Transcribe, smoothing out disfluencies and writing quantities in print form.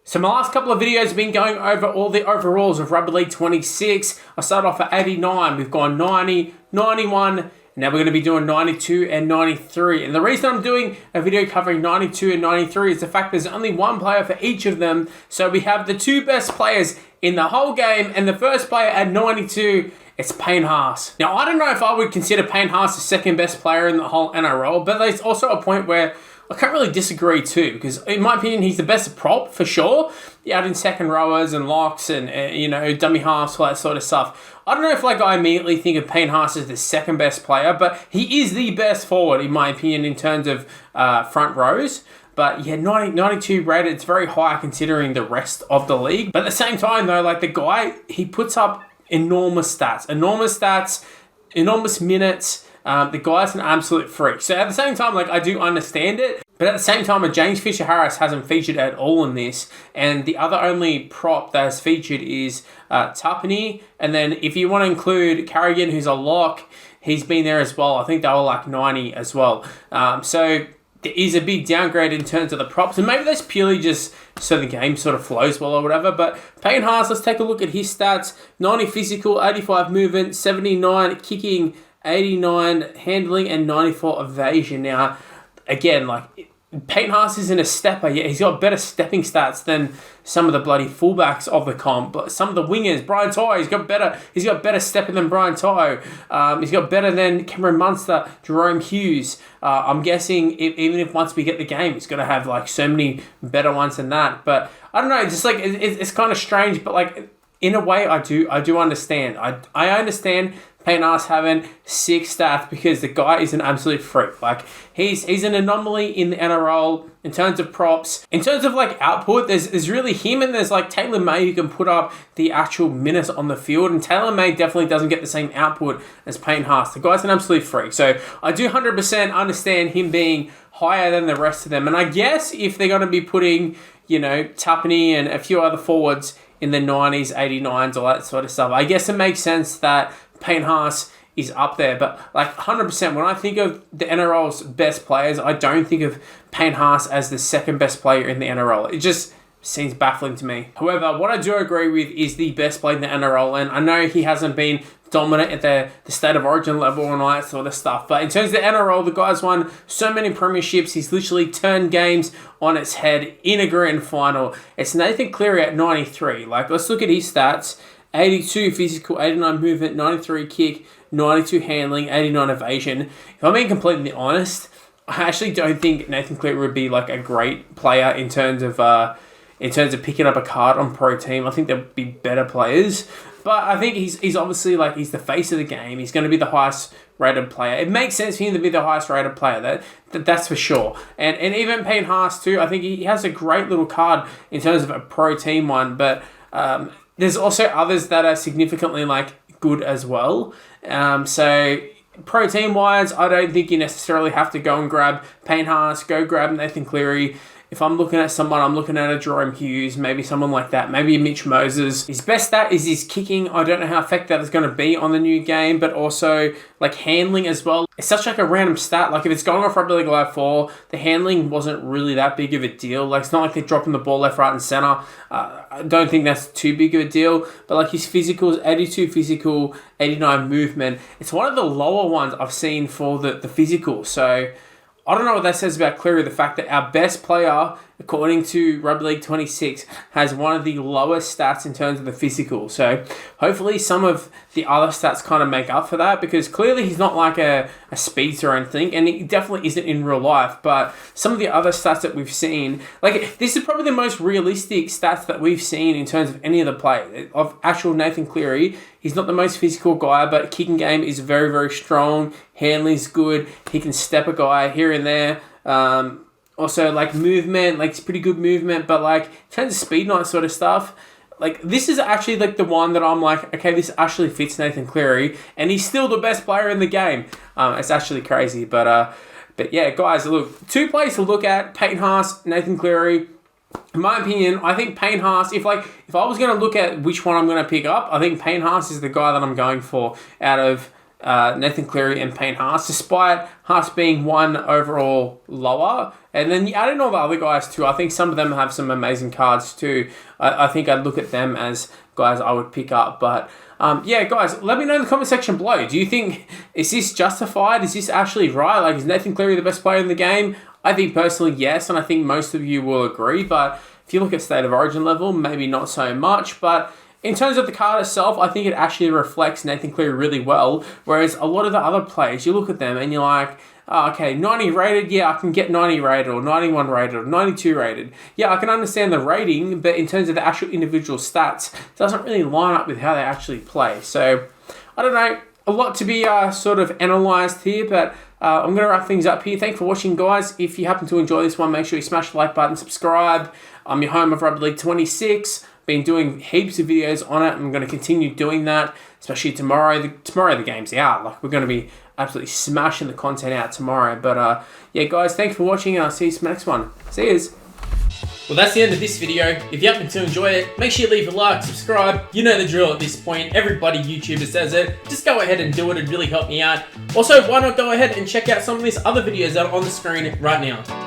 So my last couple of videos have been going over all the overalls of Rugby League 26. I started off at 89, we've gone 90, 91, and now we're going to be doing 92 and 93. And the reason I'm doing a video covering 92 and 93 is the fact there's only one player for each of them. So we have the two best players in the whole game, and the first player at 92, it's Payne Haas. Now, I don't know if I would consider Payne Haas the second best player in the whole NRL, but there's also a point where I can't really disagree too, because in my opinion, he's the best prop for sure. Out in second rowers and locks and dummy halves, all that sort of stuff. I don't know if I immediately think of Payne Haas as the second best player, but he is the best forward in my opinion in terms of front rows. But yeah, 92 rated, it's very high considering the rest of the league. But at the same time though, the guy, he puts up enormous stats, enormous minutes. The guy's an absolute freak. So at the same time, I do understand it. But at the same time, James Fisher-Harris hasn't featured at all in this. And the other only prop that has featured is Tuppeny. And then if you want to include Carrigan, who's a lock, he's been there as well. I think they were 90 as well. So there is a big downgrade in terms of the props. And maybe that's purely just so the game sort of flows well or whatever. But Payne Haas, let's take a look at his stats. 90 physical, 85 movement, 79 kicking, 89 handling, and 94 evasion. Now, again, Payne Haas isn't a stepper yet. He's got better stepping stats than some of the bloody fullbacks of the comp. But some of the wingers, Brian To'o, he's got better stepping than Brian To'o. He's got better than Cameron Munster, Jerome Hughes. I'm guessing even if once we get the game, he's going to have so many better ones than that. But I don't know, just it's kind of strange. But in a way, I do understand. I understand Payne Haas having 6 stats because the guy is an absolute freak. He's an anomaly in the NRL in terms of props. In terms of output, there's really him and there's Taylor May who can put up the actual minutes on the field, and Taylor May definitely doesn't get the same output as Payne Haas. The guy's an absolute freak. So I do 100% understand him being higher than the rest of them. And I guess if they're going to be putting, Tuppeny and a few other forwards in the 90s, 89s, all that sort of stuff, I guess it makes sense that Payne Haas is up there. But 100%, when I think of the NRL's best players, I don't think of Payne Haas as the second best player in the NRL. It just seems baffling to me. However, what I do agree with is the best player in the NRL, and I know he hasn't been dominant at the state of origin level and all that sort of stuff. But in terms of the NRL, the guy's won so many premierships. He's literally turned games on its head in a grand final. It's Nathan Cleary at 93. Let's look at his stats. 82 physical, 89 movement, 93 kick, 92 handling, 89 evasion. If I'm being completely honest, I actually don't think Nathan Cleary would be a great player in terms of picking up a card on pro team. I think there'd be better players. But I think he's obviously he's the face of the game. He's going to be the highest rated player. It makes sense for him to be the highest rated player. That's for sure. And even Payne Haas too. I think he has a great little card in terms of a pro team one. But there's also others that are significantly good as well. So pro team wise, I don't think you necessarily have to go and grab Payne Haas. Go grab Nathan Cleary. If I'm looking at someone, I'm looking at a Jerome Hughes, maybe someone like that, maybe a Mitch Moses. His best stat is his kicking. I don't know how effective that is going to be on the new game, but also handling as well. It's such a random stat. If it's going off Rugby League Live 4, the handling wasn't really that big of a deal. It's not they're dropping the ball left, right, and center. I don't think that's too big of a deal. But his physicals, 82 physical, 89 movement. It's one of the lower ones I've seen for the physical. So I don't know what that says about Cleary, the fact that our best player, according to Rugby League 26, has one of the lowest stats in terms of the physical. So hopefully some of the other stats kind of make up for that, because clearly he's not a speedster or anything, and he definitely isn't in real life. But some of the other stats that we've seen, this is probably the most realistic stats that we've seen in terms of any of the play. Of actual Nathan Cleary, he's not the most physical guy, but kicking game is very, very strong. Handling's good. He can step a guy here and there. Also, movement, it's pretty good movement, but in terms of speed and all that sort of stuff, this is actually the one that I'm okay, this actually fits Nathan Cleary, and he's still the best player in the game. It's actually crazy, but yeah, guys, look, 2 players to look at: Payne Haas, Nathan Cleary. In my opinion, I think Payne Haas, if I was going to look at which one I'm going to pick up, I think Payne Haas is the guy that I'm going for out of Nathan Cleary and Payne Haas, despite Haas being one overall lower. And then you add in all the other guys too. I think some of them have some amazing cards too. I think I'd look at them as guys I would pick up. But yeah, guys, let me know in the comment section below. Do you think, is this justified? Is this actually right? Like, is Nathan Cleary the best player in the game? I think personally, yes. And I think most of you will agree. But if you look at State of Origin level, maybe not so much. But in terms of the card itself, I think it actually reflects Nathan Cleary really well. Whereas a lot of the other players, you look at them and you're like, oh, okay, 90 rated, yeah, I can get 90 rated or 91 rated or 92 rated. Yeah, I can understand the rating, but in terms of the actual individual stats, it doesn't really line up with how they actually play. So, I don't know, a lot to be sort of analysed here, but I'm going to wrap things up here. Thanks for watching, guys. If you happen to enjoy this one, make sure you smash the like button, subscribe. I'm your home of Rugby League 26. Been doing heaps of videos on it. I'm going to continue doing that, especially tomorrow. Tomorrow the game's out. Like, we're going to be absolutely smashing the content out tomorrow. But yeah, guys, thanks for watching, and I'll see you in the next one. See yous. Well, that's the end of this video. If you happen to enjoy it, make sure you leave a like, subscribe. You know the drill at this point. Everybody YouTuber says it. Just go ahead and do it. It'd really help me out. Also, why not go ahead and check out some of these other videos that are on the screen right now.